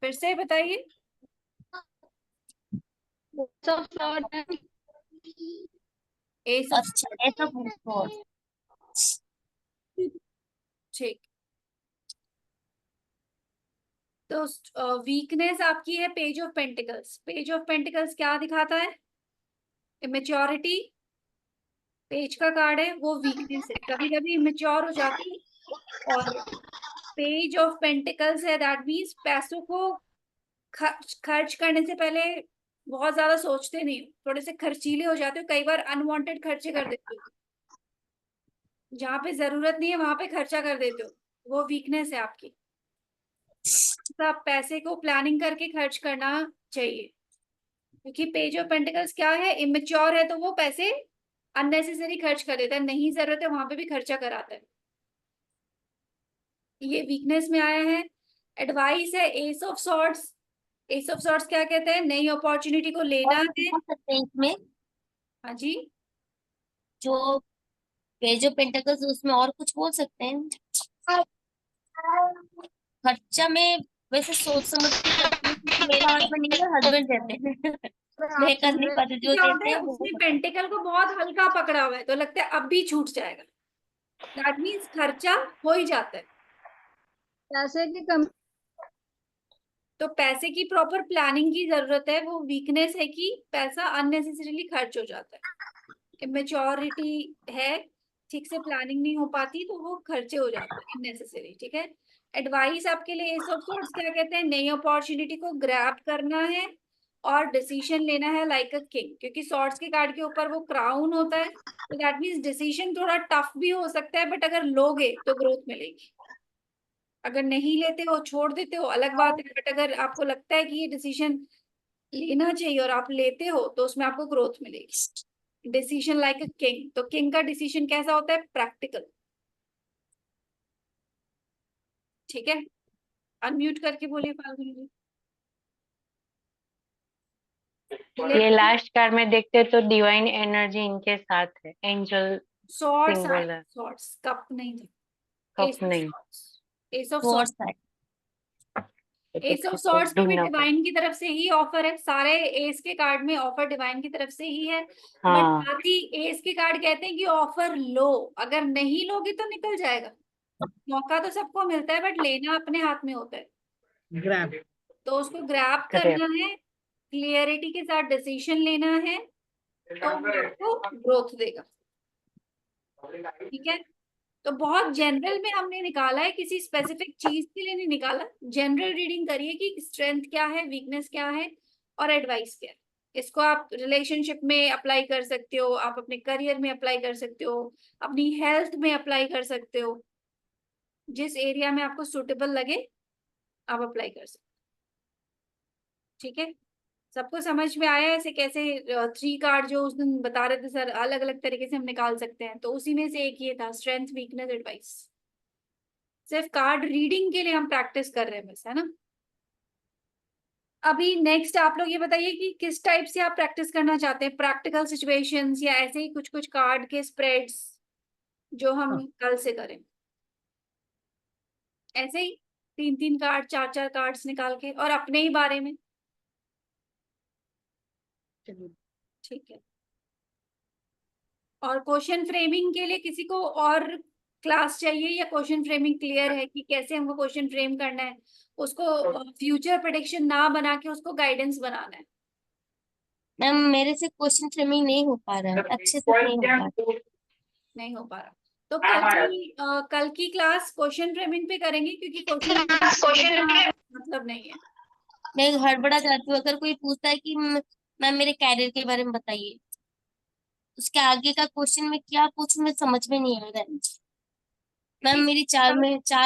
फिर से बताइए। एस ऑफ अच्छा ऐसा पूछो। ठीक। तो वीकनेस आपकी है page of pentacles. Page of pentacles क्या दिखाता है? इमेच्योरिटी। पेज का कार्ड है, वो वीकनेस है, कभी कभी इमेच्योर हो जाती है। और पेज ऑफ पेंटिकल्स है, दैट मीन्स पैसों को खर्च करने से पहले बहुत ज्यादा सोचते नहीं हो, थोड़े से खर्चीले हो जाते हो, कई बार अनवांटेड खर्चे कर देते हो, जहाँ पे जरूरत नहीं है वहां पे खर्चा कर देते हो, वो वीकनेस है आपकी। तो आप पैसे को प्लानिंग करके खर्च करना चाहिए, क्योंकि पेज ऑफ पेंटिकल्स क्या है, इमेच्योर है, तो वो पैसे अननेसेसरी खर्च कर देता है, नहीं जरूरत है वहां पे भी खर्चा कराता है, ये वीकनेस में आया है। एडवाइस है ace of sorts. Ace of sorts क्या कहते हैं? नई अपॉर्चुनिटी को लेना और है। बोल सकते हैं इसमें हाँ जी, जो पेज ऑफ पेंटिकल्स उसमें और कुछ बोल सकते हैं। खर्चा में वैसे सोच समझ के करती हूँ क्योंकि मेरे हाथ में नहीं है, हस्बैंड रहते हैं। मैं कर नहीं पाती, जो क्या होता देते है हैं वो उसने करती पेंटिकल को बहुत हल्का पकड़ा हुआ है, तो लगता है अब भी छूट जाएगा, दैट मीन्स खर्चा हो ही जाता है। पैसे की कमी तो पैसे की प्रॉपर प्लानिंग की जरूरत है, वो वीकनेस है कि पैसा अननेसेसरीली खर्च हो जाता है। इमेच्योरिटी है, ठीक से प्लानिंग नहीं हो पाती तो वो खर्चे हो जाते हैं इननेसेसरी, ठीक है। एडवाइस आपके लिए एस ऑफ सॉर्ट्स क्या कहते हैं? नई अपॉर्चुनिटी को ग्रैब करना है और डिसीजन लेना है लाइक अ किंग, क्योंकि सॉर्ट्स के कार्ड के ऊपर वो क्राउन होता है, तो दैट मीन्स डिसीजन थोड़ा टफ भी हो सकता है, बट अगर लोगे तो ग्रोथ मिलेगी। अगर नहीं लेते हो, छोड़ देते हो, अलग बात है, बट अगर आपको लगता है कि ये डिसीजन लेना चाहिए और आप लेते हो तो उसमें आपको ग्रोथ मिलेगी। डिसीजन लाइक अ किंग, तो किंग का डिसीजन कैसा होता है? प्रैक्टिकल, ठीक है। अनम्यूट करके बोलिए फाल्गुनी जी। ये लास्ट कार्ड में देखते हैं तो डिवाइन एनर्जी इनके साथ है, एंजल सॉर्ड्स आए, सिंबल है, सॉर्ड्स, कप नहीं था। कप एस ऑफ नहीं। सॉर्ड्स, एस ऑफ और swords. Side S of swords में भी डिवाइन की तरफ से ही ऑफर है, सारे एस के कार्ड में ऑफर डिवाइन की तरफ से ही है, बट हाँ, बाकी एस के कार्ड कहते हैं कि ऑफर लो, अगर नहीं लोगे तो निकल जाएगा। मौका तो सबको मिलता है, बट लेना अपने हाथ में होता है, ग्रैब। तो उसको ग्रैब करेक्ट। करना है, क्लियरिटी के साथ डिसीजन लेना है, तो वो आपको ग्रोथ देगा, ठीक है। तो बहुत जनरल में हमने निकाला है, किसी स्पेसिफिक चीज के लिए नहीं निकाला, जनरल रीडिंग करिए कि स्ट्रेंथ क्या है, वीकनेस क्या है और एडवाइस क्या है। इसको आप रिलेशनशिप में अप्लाई कर सकते हो, आप अपने करियर में अप्लाई कर सकते हो, अपनी हेल्थ में अप्लाई कर सकते हो, जिस एरिया में आपको सुटेबल लगे आप अप्लाई कर सकते हो, ठीक है। सबको समझ में आया ऐसे कैसे? 3 कार्ड जो उस दिन बता रहे थे सर, अलग अलग तरीके से हम निकाल सकते हैं, तो उसी में से एक ये था, स्ट्रेंथ, वीकनेस, एडवाइस। सिर्फ कार्ड रीडिंग के लिए हम प्रैक्टिस कर रहे हैं बस, है ना। अभी नेक्स्ट आप लोग ये बताइए कि किस टाइप से आप प्रैक्टिस करना चाहते हैं, प्रैक्टिकल सिचुएशंस या ऐसे ही कुछ कुछ कार्ड के स्प्रेड्स जो हम कल से करें, ऐसे ही 3 3 कार्ड, 4 4 कार्ड्स निकाल के और अपने ही बारे में, ठीक है। और क्वेश्चन फ्रेमिंग के लिए किसी को और क्लास चाहिए, या क्वेश्चन फ्रेमिंग क्लियर है कि कैसे हमको क्वेश्चन फ्रेम करना है, उसको फ्यूचर प्रेडिक्शन ना बना के उसको गाइडेंस बनाना है? मैम मेरे से क्वेश्चन फ्रेमिंग नहीं हो पा रहा है, अच्छे से नहीं हो पा रहा है। नहीं हो पा रहा, तो कल की क्लास क्वेश्चन फ्रेमिंग पे करेंगे, क्योंकि क्वेश्चन मतलब नहीं है। मैं हड़बड़ा जाती हूँ, अगर कोई पूछता है कि मैम मेरे कैरियर के बारे में बताइए, उसके आगे का क्वेश्चन में क्या पूछूं मैं समझ में नहीं आ रहा है। मैम मेरी 4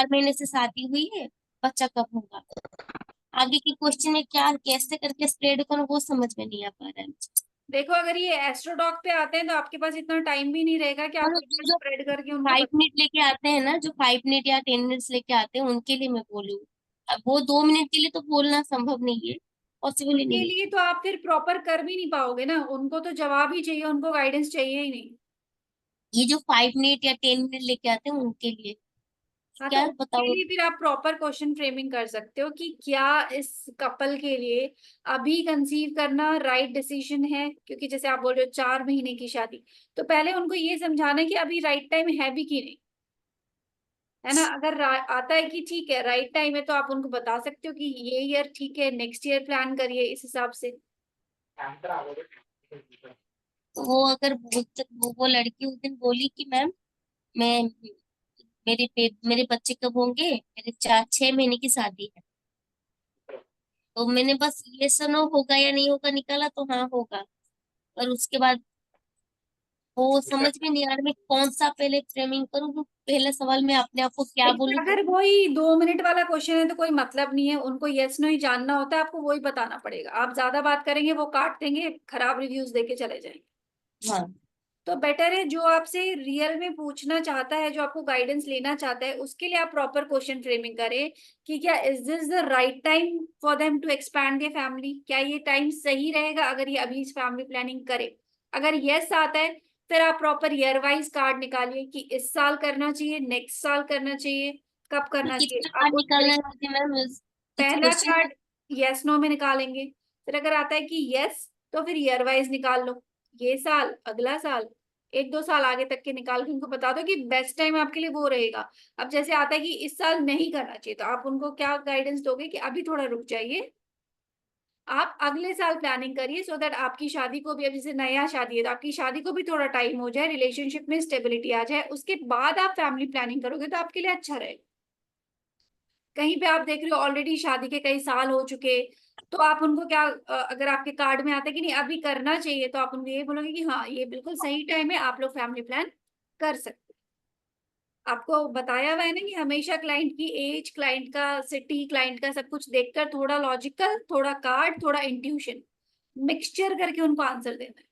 महीने से शादी हुई है, बच्चा कब होगा, आगे के क्वेश्चन में क्या कैसे करके स्प्रेड करूं वो समझ में नहीं आ पा रहा है। देखो, अगर ये एस्ट्रोडॉक पे आते हैं तो आपके पास इतना टाइम भी नहीं रहेगा कि आप मतलब जो स्प्रेड करके उनको 5 मिनट लेके आते हैं ना, जो 5 मिनट या 10 मिनट्स लेके आते हैं उनके लिए मैं बोलूँ, अब वो 2 मिनट के लिए तो बोलना संभव नहीं है, पॉसिबल ही उनके नहीं है। लिए तो आप फिर प्रॉपर कर भी नहीं पाओगे ना, उनको तो जवाब ही चाहिए, उनको गाइडेंस चाहिए ही नहीं। ये जो 5 मिनट या 10 मिनट लेके आते हैं उनके लिए हाँ, क्या तो उसके बताओ? लिए फिर आप प्रॉपर क्वेश्चन फ्रेमिंग कर सकते हो कि क्या इस कपल के लिए अभी कंसीव करना राइट डिसीजन है, क्योंकि जैसे आप बोल रहे हो 4 महीने की शादी, तो पहले उनको ये समझाना है कि अभी राइट टाइम है भी कि नहीं, है ना। अगर आता है कि ठीक है राइट टाइम है, तो आप उनको बता सकते हो कि ये ईयर ठीक है, नेक्स्ट ईयर प्लान करिए इस हिसाब से। तो वो अगर वो लड़की उस दिन बोली कि मैम मैं मेरे बच्चे कब होंगे, मेरे 4-6 महीने की शादी है, तो मैंने बस ये सुनो होगा या नहीं होगा निकाला तो हाँ होगा। और उसके बाद वो समझ में नहीं आ रहा मैं कौन सा पहले फ्रेमिंग करूँ, तो पहले सवाल में अपने आप को क्या लेकिन बोलूँ। अगर वही 2 मिनट वाला क्वेश्चन है तो कोई मतलब नहीं है, उनको यस नो ही जानना होता है, आपको वही बताना पड़ेगा। आप ज्यादा बात करेंगे वो काट देंगे, खराब रिव्यूज देके चले जाएंगे। हाँ, तो बेटर है जो आपसे रियल में पूछना चाहता है, जो आपको गाइडेंस लेना चाहता है, उसके लिए आप प्रॉपर क्वेश्चन फ्रेमिंग करें कि क्या is this the right time for them to expand their family, क्या ये टाइम सही रहेगा अगर ये अभी फैमिली प्लानिंग करे। अगर यस आता है, फिर आप प्रॉपर ईयर वाइज कार्ड निकालिए कि इस साल करना चाहिए, नेक्स्ट साल करना चाहिए, कब तो करना चाहिए। कितना आप कार्ड उस निकालना है तरीके मुझे मैम इस पहला क्वेश्चन का? कार्ड यस नो में निकालेंगे, फिर अगर आता है कि यस, तो फिर ईयर वाइज निकाल लो, ये साल, अगला साल, 1-2 साल आगे तक के निकाल के उनको बता दो कि बेस्ट टाइम आपके लिए वो रहेगा। अब जैसे आता है कि इस साल नहीं करना चाहिए, तो आप उनको क्या गाइडेंस दोगे कि अभी थोड़ा रुक जाइए, आप अगले साल प्लानिंग करिए, सो दैट आपकी शादी को भी, अब जैसे नया शादी है तो आपकी शादी को भी थोड़ा टाइम हो जाए, रिलेशनशिप में स्टेबिलिटी आ जाए, उसके बाद आप फैमिली प्लानिंग करोगे तो आपके लिए अच्छा रहेगा। कहीं पे आप देख रहे हो ऑलरेडी शादी के कई साल हो चुके, तो आप उनको क्या, अगर आपके कार्ड में आता है कि नहीं अभी करना चाहिए, तो आप उनको ये बोलोगे कि हाँ ये बिल्कुल सही टाइम है, आप लोग फैमिली प्लान कर सकते हो। आपको बताया हुआ है ना कि हमेशा क्लाइंट की एज, क्लाइंट का सिटी, क्लाइंट का सब कुछ देखकर थोड़ा लॉजिकल, थोड़ा कार्ड, थोड़ा इंट्यूशन मिक्सचर करके उनको आंसर देना है।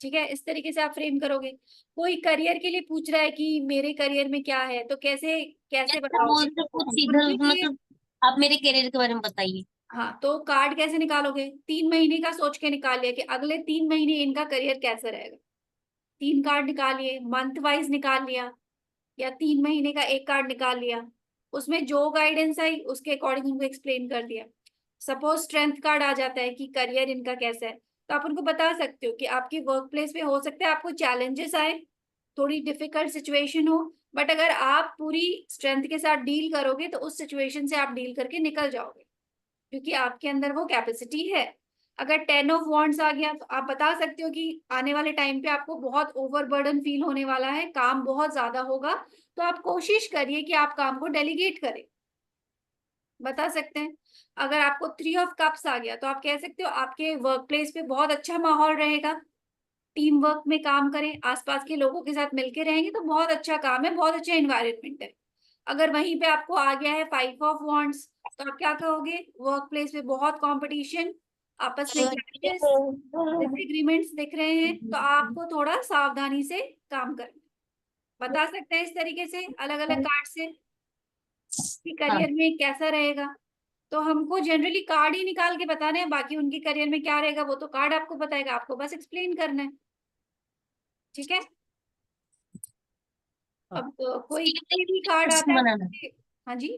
ठीक है, इस तरीके से आप फ्रेम करोगे। कोई करियर के लिए पूछ रहा है कि मेरे करियर में क्या है, तो कैसे कैसे जैसा बताओगे बोलते कुछ सीधा उनके लिए। मतलब आप मेरे करियर के बारे में बताइए। हाँ, तो कार्ड कैसे निकालोगे, 3 महीने का सोच के निकाल लिया कि अगले 3 महीने इनका करियर कैसे रहेगा, 3 कार्ड निकालिए, मंथ वाइज निकाल लिया, या 3 महीने का एक कार्ड निकाल लिया, उसमें जो गाइडेंस आई उसके अकॉर्डिंग उनको एक्सप्लेन कर दिया। सपोज स्ट्रेंथ कार्ड आ जाता है कि करियर इनका कैसा है, तो आप उनको बता सकते हो कि आपकी वर्क प्लेस में हो सकता है आपको चैलेंजेस आए, थोड़ी डिफिकल्ट सिचुएशन हो, बट अगर आप पूरी स्ट्रेंथ के साथ डील करोगे तो उस सिचुएशन से आप डील करके निकल जाओगे, क्योंकि आपके अंदर वो कैपेसिटी है। अगर 10 ऑफ वांड्स आ गया, तो आप बता सकते हो कि आने वाले टाइम पे आपको बहुत ओवरबर्डन फील होने वाला है, काम बहुत ज्यादा होगा, तो आप कोशिश करिए कि आप काम को डेलीगेट करें, बता सकते हैं। अगर आपको 3 ऑफ कप्स आ गया, तो आप कह सकते हो आपके वर्क प्लेस पे बहुत अच्छा माहौल रहेगा, टीम वर्क में काम करें, आसपास के लोगों के साथ मिलके रहेंगे तो बहुत अच्छा काम है, बहुत अच्छा एनवायरनमेंट है। अगर वहीं पे आपको आ गया है 5 ऑफ वांड्स, तो आप क्या कहोगे, वर्क प्लेस पे बहुत कंपटीशन, आपस में क्लैशेस, डिसएग्रीमेंट्स दिख रहे हैं, तो आपको थोड़ा सावधानी से काम करना। बता सकते हैं इस तरीके से अलग अलग कार्ड से कि हाँ, करियर में कैसा रहेगा। तो हमको जनरली कार्ड ही निकाल के बताने हैं, बाकी उनके करियर में क्या रहेगा वो तो कार्ड आपको बताएगा, आपको बस एक्सप्लेन करना है। ठीक है। अब कोई कोई भी कार्ड आता क्वेश्चन है बनाना। हाँ जी।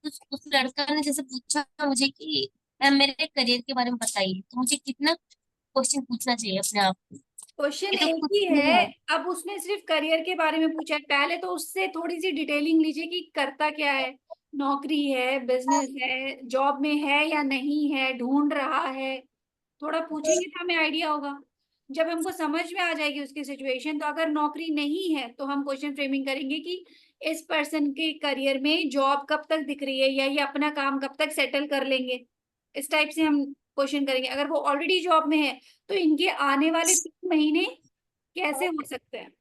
उस लड़का ने जैसे पूछा मुझे कि मैम मेरे करियर के बारे में बताइए, तो मुझे कितना क्वेश्चन पूछना चाहिए अपने आप को? क्वेश्चन ये तो एक कुछ ही नहीं है, है। अब उसने सिर्फ करियर के बारे में पूछा है, पहले तो उससे थोड़ी सी डिटेलिंग लीजिए कि करता क्या है, नौकरी है, बिजनेस है, जॉब में है या नहीं है, ढूंढ रहा है, थोड़ा पूछेंगे तो हमें आइडिया होगा। जब हमको समझ में आ जाएगी उसकी सिचुएशन, तो अगर नौकरी नहीं है तो हम क्वेश्चन फ्रेमिंग करेंगे कि इस पर्सन के करियर में जॉब कब तक दिख रही है, या ये अपना काम कब तक सेटल कर लेंगे, इस टाइप से हम क्वेश्चन करेंगे। अगर वो ऑलरेडी जॉब में है, तो इनके आने वाले 3 महीने कैसे हो सकते हैं।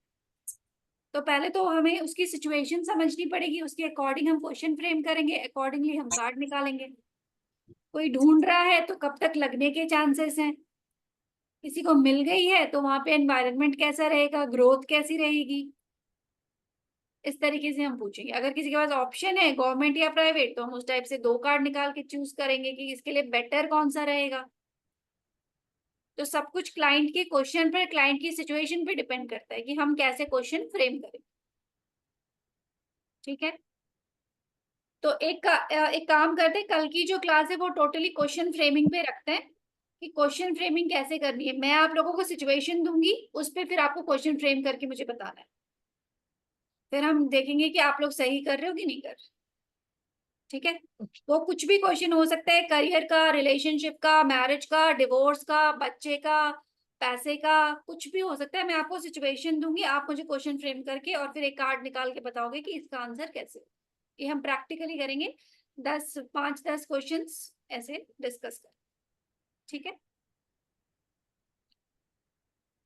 तो पहले तो हमें उसकी सिचुएशन समझनी पड़ेगी, उसके अकॉर्डिंग हम क्वेश्चन फ्रेम करेंगे, अकॉर्डिंगली हम कार्ड निकालेंगे। कोई ढूंढ रहा है तो कब तक लगने के चांसेस हैं, किसी को मिल गई है तो वहां पे एनवायरनमेंट कैसा रहेगा, ग्रोथ कैसी रहेगी, इस तरीके से हम पूछेंगे। अगर किसी के पास ऑप्शन है गवर्नमेंट या प्राइवेट, तो हम उस टाइप से 2 कार्ड निकाल के चूज करेंगे कि इसके लिए बेटर कौन सा रहेगा। तो सब कुछ क्लाइंट के क्वेश्चन पर, क्लाइंट की सिचुएशन पे डिपेंड करता है कि हम कैसे क्वेश्चन फ्रेम करें। ठीक है, तो एक काम करते हैं, कल की जो क्लास है वो टोटली क्वेश्चन फ्रेमिंग पे रखते हैं कि क्वेश्चन फ्रेमिंग कैसे करनी है। मैं आप लोगों को सिचुएशन दूंगी, उस पे फिर आपको क्वेश्चन फ्रेम करके मुझे बताना है, फिर हम देखेंगे कि आप लोग सही कर रहे हो कि नहीं कर रहे। ठीक है, वो कुछ भी क्वेश्चन हो सकता है, करियर का, रिलेशनशिप का, मैरिज का, डिवोर्स का, बच्चे का, पैसे का, कुछ भी हो सकता है। मैं आपको सिचुएशन दूंगी, आप मुझे क्वेश्चन फ्रेम करके और फिर एक कार्ड निकाल के बताओगे कि इसका आंसर कैसे हो। ये हम प्रैक्टिकली करेंगे, 5-10 क्वेश्चंस ऐसे डिस्कस कर। ठीक है।